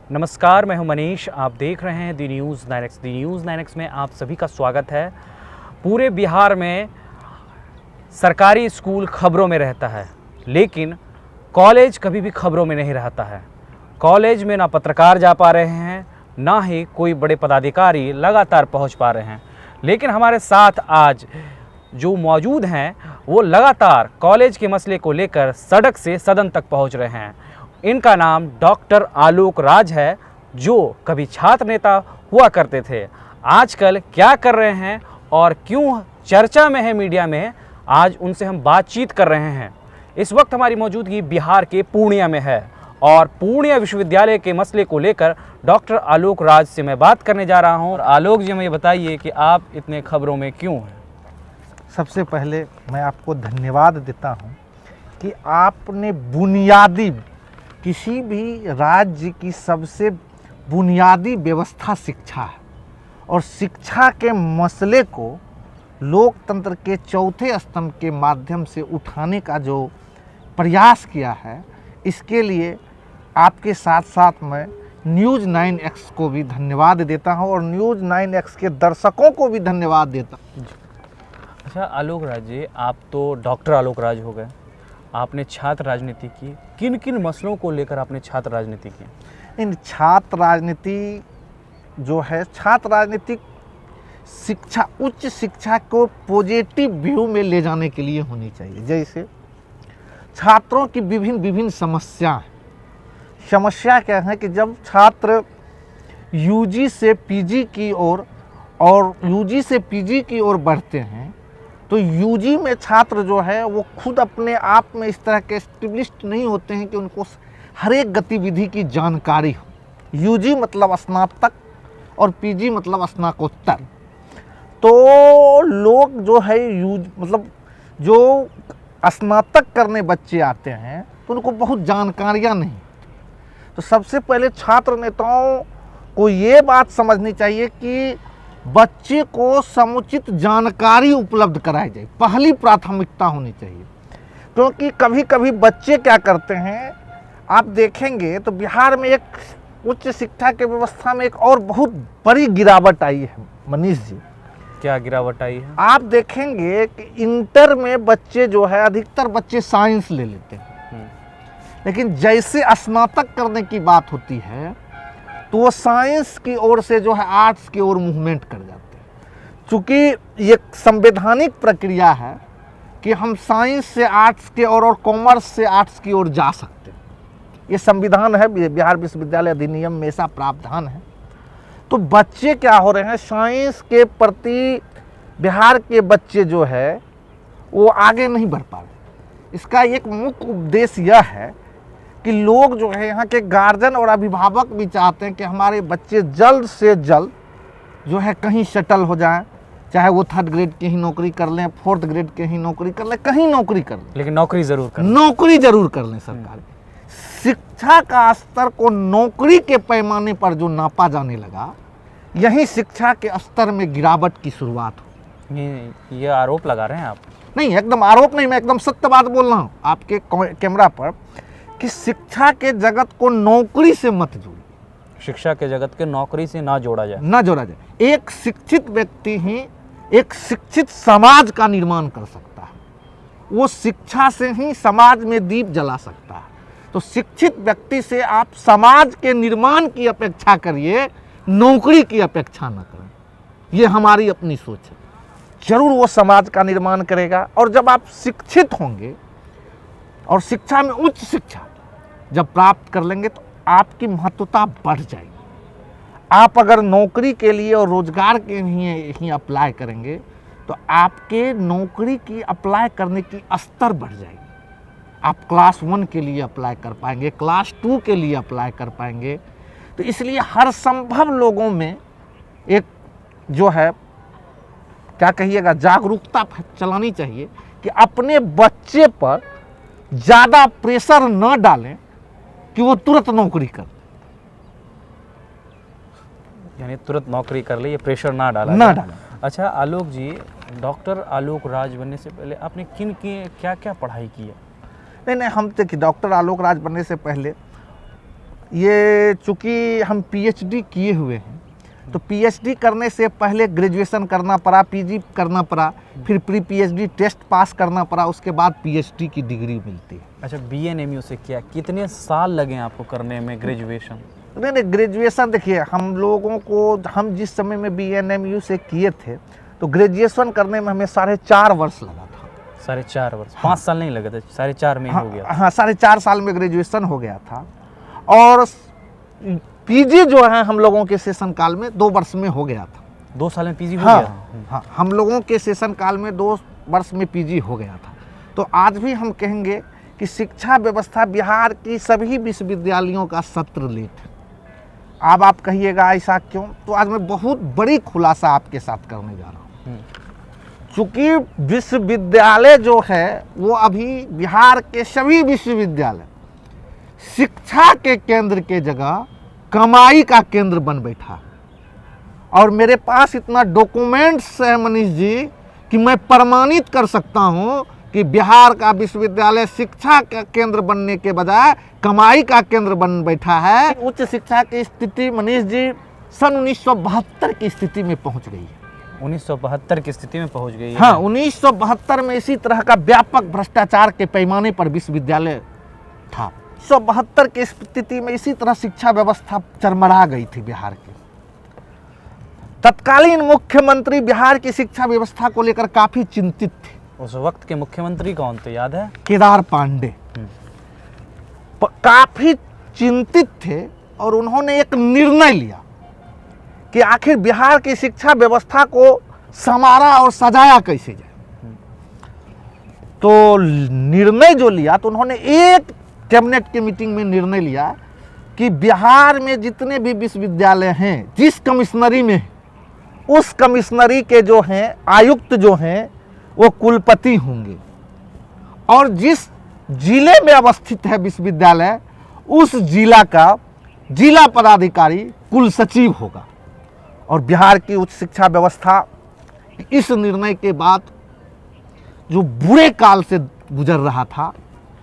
नमस्कार, मैं हूं मनीष। आप देख रहे हैं दी न्यूज़ 9X। दी न्यूज़ 9X में आप सभी का स्वागत है। पूरे बिहार में सरकारी स्कूल खबरों में रहता है, लेकिन कॉलेज कभी भी खबरों में नहीं रहता है। कॉलेज में ना पत्रकार जा पा रहे हैं, ना ही कोई बड़े पदाधिकारी लगातार पहुंच पा रहे हैं। लेकिन हमारे साथ आज जो मौजूद हैं वो लगातार कॉलेज के मसले को लेकर सड़क से सदन तक पहुंच रहे हैं। इनका नाम डॉक्टर आलोक राज है, जो कभी छात्र नेता हुआ करते थे। आजकल क्या कर रहे हैं और क्यों चर्चा में है मीडिया में, आज उनसे हम बातचीत कर रहे हैं। इस वक्त हमारी मौजूदगी बिहार के पूर्णिया में है और पूर्णिया विश्वविद्यालय के मसले को लेकर डॉक्टर आलोक राज से मैं बात करने जा रहा हूं। और आलोक जी, हमें ये बताइए कि आप इतने खबरों में क्यों हैं? सबसे पहले मैं आपको धन्यवाद देता हूं कि आपने बुनियादी, किसी भी राज्य की सबसे बुनियादी व्यवस्था शिक्षा है और शिक्षा के मसले को लोकतंत्र के चौथे स्तंभ के माध्यम से उठाने का जो प्रयास किया है, इसके लिए आपके साथ साथ मैं न्यूज़ 9X को भी धन्यवाद देता हूं और न्यूज़ 9X के दर्शकों को भी धन्यवाद देता हूं। अच्छा आलोक राज जी, आप तो डॉक्टर आलोक राज हो गए, आपने छात्र राजनीति की। किन किन मसलों को लेकर आपने छात्र राजनीति की? इन छात्र राजनीति जो है, छात्र राजनीति शिक्षा, उच्च शिक्षा को पॉजिटिव व्यू में ले जाने के लिए होनी चाहिए। जैसे छात्रों की विभिन्न समस्या क्या है कि जब छात्र यूजी से पीजी की ओर और यूजी से पीजी की ओर बढ़ते हैं, तो यूजी में छात्र जो है वो खुद अपने आप में इस तरह के एस्टेब्लिश्ड नहीं होते हैं कि उनको हर एक गतिविधि की जानकारी हो। यूजी मतलब स्नातक और पीजी मतलब स्नातकोत्तर। तो लोग जो है मतलब जो स्नातक करने बच्चे आते हैं तो उनको बहुत जानकारियाँ नहीं। तो सबसे पहले छात्र नेताओं को ये बात समझनी चाहिए कि बच्चे को समुचित जानकारी उपलब्ध कराई जाए, पहली प्राथमिकता होनी चाहिए। क्योंकि कभी कभी बच्चे क्या करते हैं, आप देखेंगे तो बिहार में एक उच्च शिक्षा के व्यवस्था में एक और बहुत बड़ी गिरावट आई है मनीष जी। क्या गिरावट आई है? आप देखेंगे कि इंटर में बच्चे जो है, अधिकतर बच्चे साइंस ले लेते हैं, लेकिन जैसे स्नातक करने की बात होती है तो वो साइंस की ओर से जो है आर्ट्स की ओर मूवमेंट कर जाते हैं। चूँकि ये संवैधानिक प्रक्रिया है कि हम साइंस से आर्ट्स के और कॉमर्स से आर्ट्स की ओर जा सकते हैं। ये संविधान है, बिहार विश्वविद्यालय अधिनियम में ऐसा प्रावधान है। तो बच्चे क्या हो रहे हैं, साइंस के प्रति बिहार के बच्चे जो है वो आगे नहीं बढ़ पा रहे। इसका एक मुख्य उद्देश्य यह है कि लोग जो है, यहाँ के गार्जियन और अभिभावक भी चाहते हैं कि हमारे बच्चे जल्द से जल्द जो है कहीं सेटल हो जाएं, चाहे वो 3rd ग्रेड की ही नौकरी कर लें, 4th ग्रेड की ही नौकरी कर लें, कहीं नौकरी कर लें, लेकिन नौकरी जरूर कर लें सरकार। शिक्षा का स्तर को नौकरी के पैमाने पर जो नापा जाने लगा, यही शिक्षा के स्तर में गिरावट की शुरुआत हो। ये आरोप लगा रहे हैं आप? नहीं, एकदम आरोप नहीं, मैं एकदम सत्य बात बोल रहा हूँ आपके कैमरा पर कि शिक्षा के जगत को नौकरी से मत जोड़िए। शिक्षा के जगत के नौकरी से ना जोड़ा जाए। एक शिक्षित व्यक्ति ही एक शिक्षित समाज का निर्माण कर सकता है। वो शिक्षा से ही समाज में दीप जला सकता है। तो शिक्षित व्यक्ति से आप समाज के निर्माण की अपेक्षा करिए, नौकरी की अपेक्षा न करें। ये हमारी अपनी सोच है। जरूर वो समाज का निर्माण करेगा, और जब आप शिक्षित होंगे और शिक्षा में उच्च शिक्षा जब प्राप्त कर लेंगे तो आपकी महत्वता बढ़ जाएगी। आप अगर नौकरी के लिए और रोजगार के लिए अप्लाई करेंगे तो आपके नौकरी की अप्लाई करने की स्तर बढ़ जाएगी। आप क्लास 1 के लिए अप्लाई कर पाएंगे, क्लास 2 के लिए अप्लाई कर पाएंगे। तो इसलिए हर संभव लोगों में एक जो है, क्या कहिएगा, जागरूकता चलानी चाहिए कि अपने बच्चे पर ज़्यादा प्रेशर न डालें कि वो तुरंत नौकरी कर, यानी तुरंत नौकरी कर ले, ये प्रेशर ना डाला। अच्छा आलोक जी, डॉक्टर आलोक राज बनने से पहले आपने क्या क्या पढ़ाई की है? नहीं, हम देखिए, डॉक्टर आलोक राज बनने से पहले ये चूँकि हम पीएचडी किए हुए हैं, तो पीएचडी करने से पहले ग्रेजुएशन करना पड़ा, पीजी करना पड़ा, फिर प्री पीएचडी टेस्ट पास करना पड़ा, उसके बाद पीएचडी की डिग्री मिलती है। अच्छा, बीएनएमयू से किया, कितने साल लगे आपको करने में ग्रेजुएशन? नहीं, ग्रेजुएशन देखिए, हम लोगों को, हम जिस समय में बीएनएमयू से किए थे तो ग्रेजुएशन करने में हमें 4.5 वर्ष लगा था। 4.5 वर्ष? 5 साल नहीं लगे थे, 4.5 में ही हो गया? हाँ, 4.5 साल में ग्रेजुएशन हो गया था। और पीजी जो है हम लोगों के सेशन काल में 2 वर्ष में हो गया था। 2 साल में पीजी हो हाँ, गया? हाँ, हम लोगों के सेशन काल में 2 वर्ष में पीजी हो गया था। तो आज भी हम कहेंगे कि शिक्षा व्यवस्था बिहार की सभी विश्वविद्यालयों का सत्र लेट है। अब आप कहिएगा ऐसा क्यों, तो आज मैं बहुत बड़ी खुलासा आपके साथ करने जा रहा हूँ। चूँकि विश्वविद्यालय जो है वो अभी बिहार के सभी विश्वविद्यालय शिक्षा के केंद्र के जगह कमाई का केंद्र बन बैठा। और मेरे पास इतना डॉक्यूमेंट्स है मनीष जी कि मैं प्रमाणित कर सकता हूं कि बिहार का विश्वविद्यालय शिक्षा का केंद्र बनने के बजाय कमाई का केंद्र बन बैठा है। उच्च शिक्षा की स्थिति मनीष जी सन 1972 की स्थिति में पहुंच गई है। 1972 की स्थिति में पहुंच गई है? हाँ, 1972 में इसी तरह का व्यापक भ्रष्टाचार के पैमाने पर विश्वविद्यालय था। 1972 की स्थिति में इसी तरह शिक्षा व्यवस्था चरमरा गई थी बिहार की। तत्कालीन मुख्यमंत्री बिहार की शिक्षा व्यवस्था को लेकर काफी चिंतित थे। उस वक्त के मुख्यमंत्री कौन थे, याद है? केदार पांडे। काफी चिंतित थे और उन्होंने एक निर्णय लिया कि आखिर बिहार की शिक्षा व्यवस्था को संवारा और सजाया कैसे जाए। तो निर्णय जो लिया, तो उन्होंने एक कैबिनेट की मीटिंग में निर्णय लिया कि बिहार में जितने भी विश्वविद्यालय हैं, जिस कमिश्नरी में, उस कमिश्नरी के जो हैं आयुक्त जो हैं वो कुलपति होंगे, और जिस जिले में अवस्थित है विश्वविद्यालय उस जिला का जिला पदाधिकारी कुल सचिव होगा। और बिहार की उच्च शिक्षा व्यवस्था इस निर्णय के बाद जो बुरे काल से गुजर रहा था,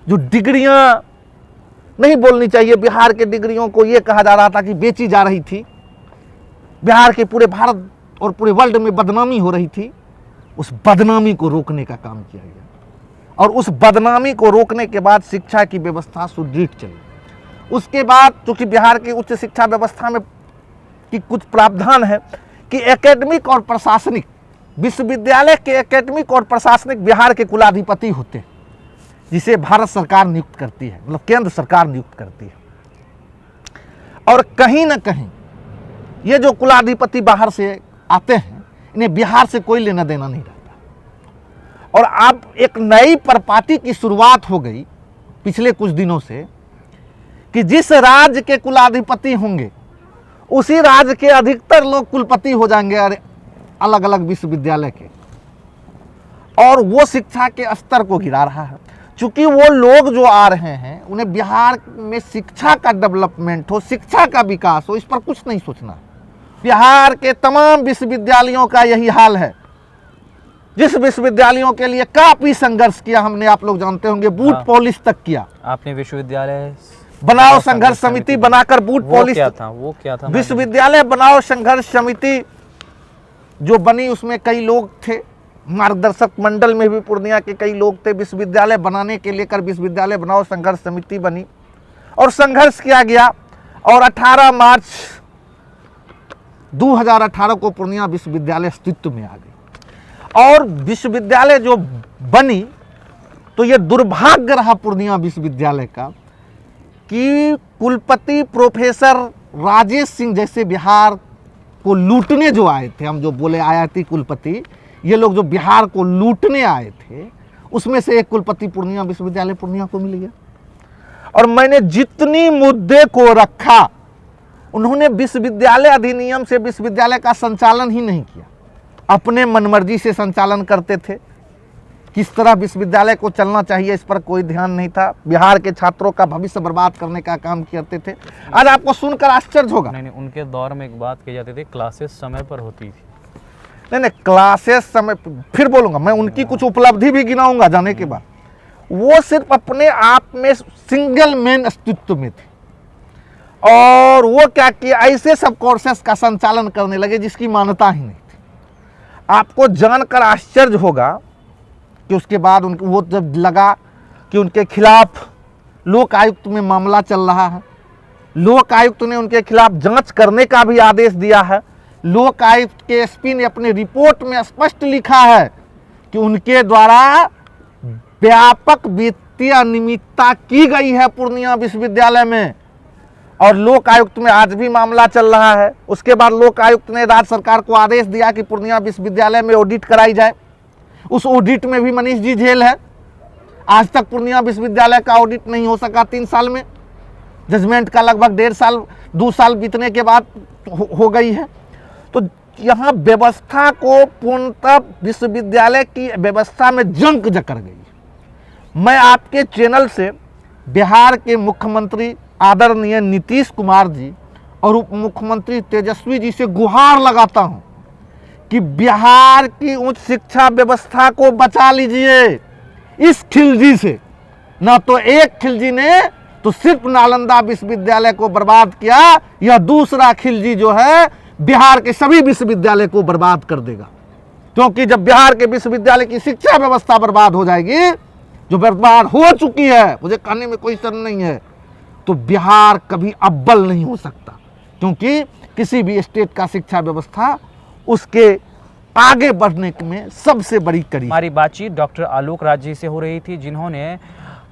जो डिग्रियां नहीं बोलनी चाहिए, बिहार के डिग्रियों को ये कहा जा रहा था कि बेची जा रही थी, बिहार के पूरे भारत और पूरे वर्ल्ड में बदनामी हो रही थी, उस बदनामी को रोकने का काम किया गया। और उस बदनामी को रोकने के बाद शिक्षा की व्यवस्था सुदृढ़ चली। उसके बाद चूंकि बिहार की उच्च शिक्षा व्यवस्था में की कुछ प्रावधान है कि एकेडमिक और प्रशासनिक, विश्वविद्यालय के एकेडमिक और प्रशासनिक बिहार के कुलाधिपति होते हैं, जिसे भारत सरकार नियुक्त करती है, मतलब केंद्र सरकार नियुक्त करती है। और कहीं ना कहीं ये जो कुलाधिपति बाहर से आते हैं, इन्हें बिहार से कोई लेना देना नहीं रहता। और अब एक नई प्रपाति की शुरुआत हो गई पिछले कुछ दिनों से कि जिस राज्य के कुलाधिपति होंगे उसी राज्य के अधिकतर लोग कुलपति हो जाएंगे अलग अलग विश्वविद्यालय के, और वो शिक्षा के स्तर को गिरा रहा है। चूंकि वो लोग जो आ रहे हैं उन्हें बिहार में शिक्षा का डेवलपमेंट हो, शिक्षा का विकास हो, इस पर कुछ नहीं सोचना। बिहार के तमाम विश्वविद्यालयों का यही हाल है। जिस विश्वविद्यालयों के लिए काफी संघर्ष किया हमने, आप लोग जानते होंगे, बूट पॉलिश तक किया। आपने विश्वविद्यालय बनाओ संघर्ष समिति बनाकर बूट पॉलिश, वो क्या था? विश्वविद्यालय बनाओ संघर्ष समिति जो बनी, उसमें कई लोग थे, मार्गदर्शक मंडल में भी पूर्णिया के कई लोग थे। विश्वविद्यालय बनाने के लेकर विश्वविद्यालय बनाओ संघर्ष समिति बनी और संघर्ष किया गया। और 18 मार्च 2018 को पूर्णिया विश्वविद्यालय अस्तित्व में आ गई। और विश्वविद्यालय जो बनी, तो ये दुर्भाग्य रहा पूर्णिया विश्वविद्यालय का कि कुलपति प्रोफेसर राजेश सिंह जैसे बिहार को लूटने जो आए थे, हम जो बोले आयाती कुलपति, ये लोग जो बिहार को लूटने आए थे, उसमें से एक कुलपति पूर्णिया विश्वविद्यालय पूर्णिया को मिल गया। और मैंने जितनी मुद्दे को रखा, उन्होंने विश्वविद्यालय अधिनियम से विश्वविद्यालय का संचालन ही नहीं किया, अपने मनमर्जी से संचालन करते थे। किस तरह विश्वविद्यालय को चलना चाहिए इस पर कोई ध्यान नहीं था। बिहार के छात्रों का भविष्य बर्बाद करने का काम करते थे। आज आपको सुनकर आश्चर्य होगा। नहीं, उनके दौर में एक बात कही जाती थी, क्लासेस समय पर होती थी। नहीं, क्लासेस समय, फिर बोलूंगा मैं, उनकी कुछ उपलब्धि भी गिनाऊंगा जाने के बाद। वो सिर्फ अपने आप में सिंगल मैन अस्तित्व में थे और वो क्या किया, ऐसे सब कोर्सेस का संचालन करने लगे जिसकी मान्यता ही नहीं थी। आपको जानकर आश्चर्य होगा कि उसके बाद उनको वो जब लगा कि उनके खिलाफ लोक आयुक्त में मामला चल रहा है, लोक आयुक्त ने उनके खिलाफ जांच करने का भी आदेश दिया है। लोक आयुक्त के एसपी ने अपनी रिपोर्ट में स्पष्ट लिखा है कि उनके द्वारा व्यापक वित्तीय अनियमितता की गई है पूर्णिया विश्वविद्यालय में, और लोक आयुक्त में आज भी मामला चल रहा है। उसके बाद लोक आयुक्त ने राज्य सरकार को आदेश दिया कि पूर्णिया विश्वविद्यालय में ऑडिट कराई जाए। उस ऑडिट में भी मनीष जी जेल है। आज तक पूर्णिया विश्वविद्यालय का ऑडिट नहीं हो सका 3 साल में। जजमेंट का लगभग 1.5 साल 2 साल बीतने के बाद हो गई है। तो यहाँ व्यवस्था को पूर्णतः विश्वविद्यालय की व्यवस्था में जंग जकड़ गई। मैं आपके चैनल से बिहार के मुख्यमंत्री आदरणीय नीतीश कुमार जी और उप मुख्यमंत्री तेजस्वी जी से गुहार लगाता हूं कि बिहार की उच्च शिक्षा व्यवस्था को बचा लीजिए इस खिलजी से। ना तो एक खिलजी ने तो सिर्फ नालंदा विश्वविद्यालय को बर्बाद किया, यह दूसरा खिलजी जो है बिहार के सभी विश्वविद्यालय को बर्बाद कर देगा। क्योंकि जब बिहार के विश्वविद्यालय की शिक्षा व्यवस्था बर्बाद हो जाएगी, जो बर्बाद हो चुकी है, मुझे कहने में कोई शर्म नहीं है, तो बिहार कभी अव्वल नहीं हो सकता। क्योंकि किसी भी स्टेट का शिक्षा व्यवस्था उसके आगे बढ़ने में सबसे बड़ी कड़ी। हमारी बातचीत डॉक्टर आलोक राज जी से हो रही थी, जिन्होंने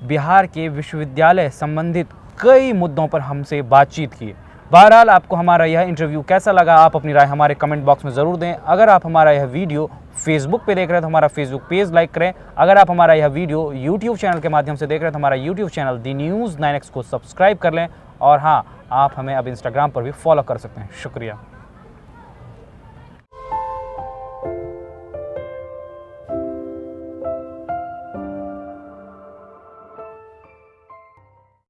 बिहार के विश्वविद्यालय संबंधित कई मुद्दों पर हमसे बातचीत की। बहरहाल आपको हमारा यह इंटरव्यू कैसा लगा, आप अपनी राय हमारे कमेंट बॉक्स में ज़रूर दें। अगर आप हमारा यह वीडियो फेसबुक पे देख रहे हैं तो हमारा फेसबुक पेज लाइक करें। अगर आप हमारा यह वीडियो यूट्यूब चैनल के माध्यम से देख रहे हैं तो हमारा यूट्यूब चैनल दी न्यूज़ 9X को सब्सक्राइब कर लें। और हाँ, आप हमें अब इंस्टाग्राम पर भी फॉलो कर सकते हैं। शुक्रिया।